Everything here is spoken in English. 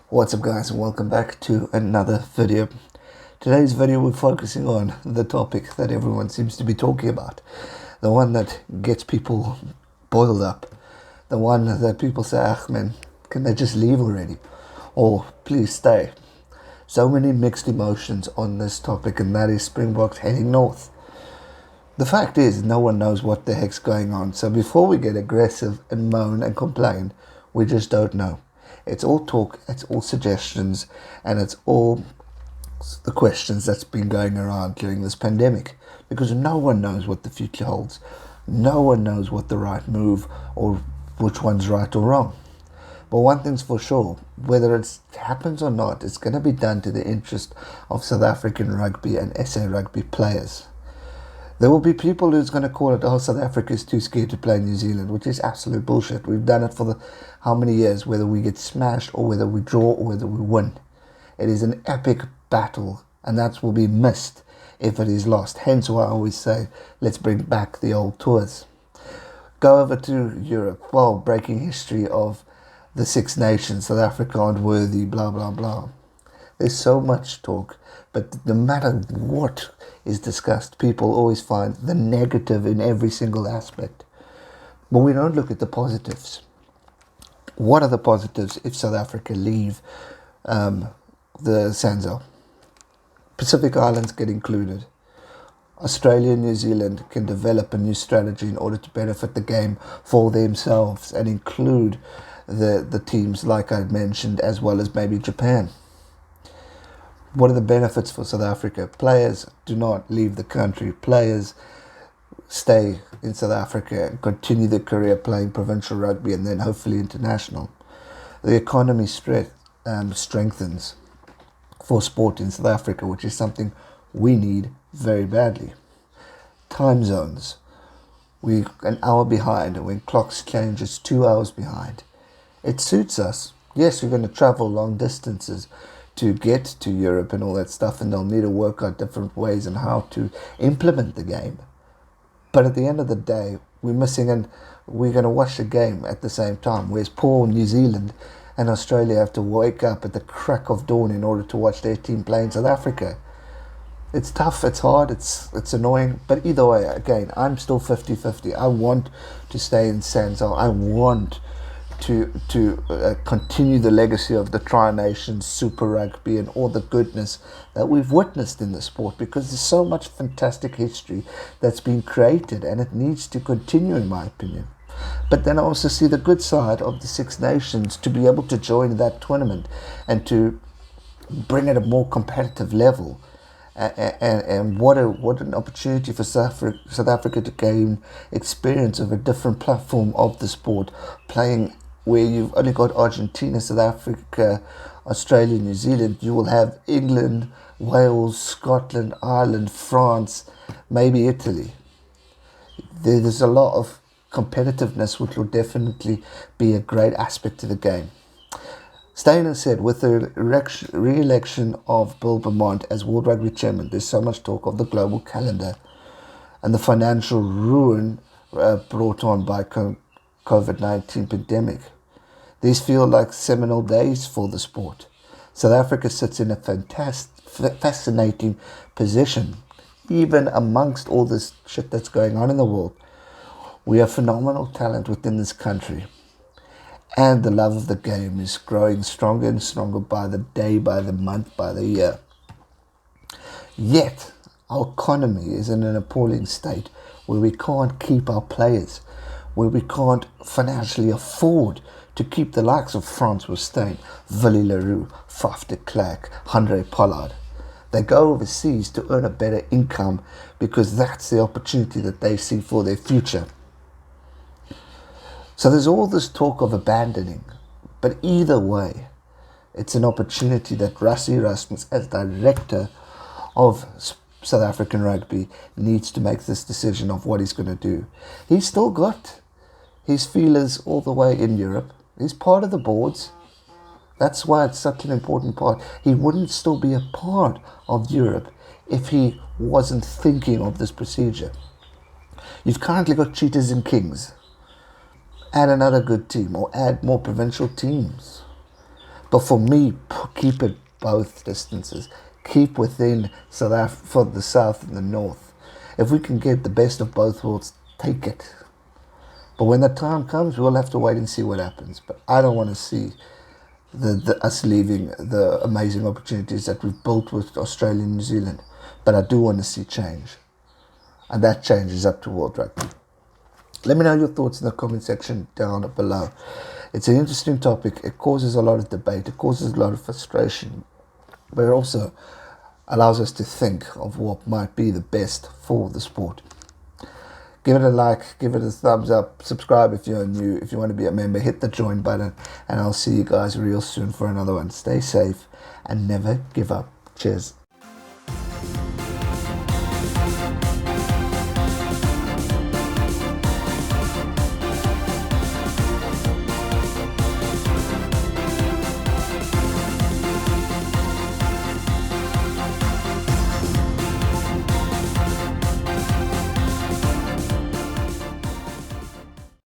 What's up guys, and welcome back to another video. Today's video we're focusing on the topic that everyone seems to be talking about. The one that gets people boiled up. The one that people say, ah man, can they just leave already? Or please stay. So many mixed emotions on this topic, and that is Springboks heading north. The fact is, no one knows what the heck's going on. So before we get aggressive and moan and complain, we just don't know. It's all talk, it's all suggestions, and it's all the questions that's been going around during this pandemic, because no one knows what the future holds. No one knows what the right move or which one's right or wrong. But one thing's for sure, whether it happens or not, it's going to be done to the interest of South African rugby and SA rugby players. There will be people who's going to call it, oh, South Africa is too scared to play New Zealand, which is absolute bullshit. We've done it for how many years, whether we get smashed or whether we draw or whether we win. It is an epic battle, and that will be missed if it is lost. Hence why I always say, let's bring back the old tours. Go over to Europe. Well, breaking history of the Six Nations, South Africa aren't worthy, blah, blah, blah. There's so much talk, but no matter what is discussed, people always find the negative in every single aspect. But we don't look at the positives. What are the positives if South Africa leave the Sanzo? Pacific Islands get included. Australia and New Zealand can develop a new strategy in order to benefit the game for themselves and include the teams like I mentioned, as well as maybe Japan. What are the benefits for South Africa? Players do not leave the country. Players stay in South Africa and continue their career playing provincial rugby and then hopefully international. The economy strengthens for sport in South Africa, which is something we need very badly. Time zones. We're an hour behind, and when clocks change, it's 2 hours behind. It suits us. Yes, we're going to travel long distances to get to Europe and all that stuff, and they'll need to work out different ways and how to implement the game. But at the end of the day, we're missing, and we're going to watch the game at the same time, whereas poor New Zealand and Australia have to wake up at the crack of dawn in order to watch their team play in South Africa. It's tough, it's hard, it's annoying, but either way, again, I'm still 50-50. I want to stay in Sanzo. I want to continue the legacy of the Tri-Nations, Super Rugby, and all the goodness that we've witnessed in the sport, because there's so much fantastic history that's been created, and it needs to continue, in my opinion. But then I also see the good side of the Six Nations to be able to join that tournament and to bring it a more competitive level. And what an opportunity for South Africa to gain experience of a different platform of the sport, playing where you've only got Argentina, South Africa, Australia, New Zealand. You will have England, Wales, Scotland, Ireland, France, maybe Italy. There's a lot of competitiveness, which will definitely be a great aspect to the game. Steyn has said, with the re-election of Bill Beaumont as World Rugby chairman, there's so much talk of the global calendar and the financial ruin brought on by COVID-19 pandemic. These feel like seminal days for the sport. South Africa sits in a fascinating position, even amongst all this shit that's going on in the world. We have phenomenal talent within this country, and the love of the game is growing stronger and stronger by the day, by the month, by the year. Yet, our economy is in an appalling state where we can't keep our players, where we can't financially afford to keep the likes of Francois Steyn, Willie Leroux, Faf de Klerk, Andre Pollard. They go overseas to earn a better income because that's the opportunity that they see for their future. So there's all this talk of abandoning, but either way, it's an opportunity that Rassie Erasmus, as director of South African rugby, needs to make this decision of what he's going to do. He's still got his feelers all the way in Europe. He's part of the boards. That's why it's such an important part. He wouldn't still be a part of Europe if he wasn't thinking of this procedure. You've currently got Cheetahs and Kings. Add another good team, or add more provincial teams. But for me, keep it both distances. Keep within South Africa, for the South and the North. If we can get the best of both worlds, take it. But when the time comes, we'll have to wait and see what happens. But I don't want to see us leaving the amazing opportunities that we've built with Australia and New Zealand. But I do want to see change. And that change is up to World Rugby. Let me know your thoughts in the comment section down below. It's an interesting topic. It causes a lot of debate. It causes a lot of frustration. But it also allows us to think of what might be the best for the sport. Give it a like, give it a thumbs up, subscribe if you're new, if you want to be a member, hit the join button, and I'll see you guys real soon for another one. Stay safe and never give up. Cheers.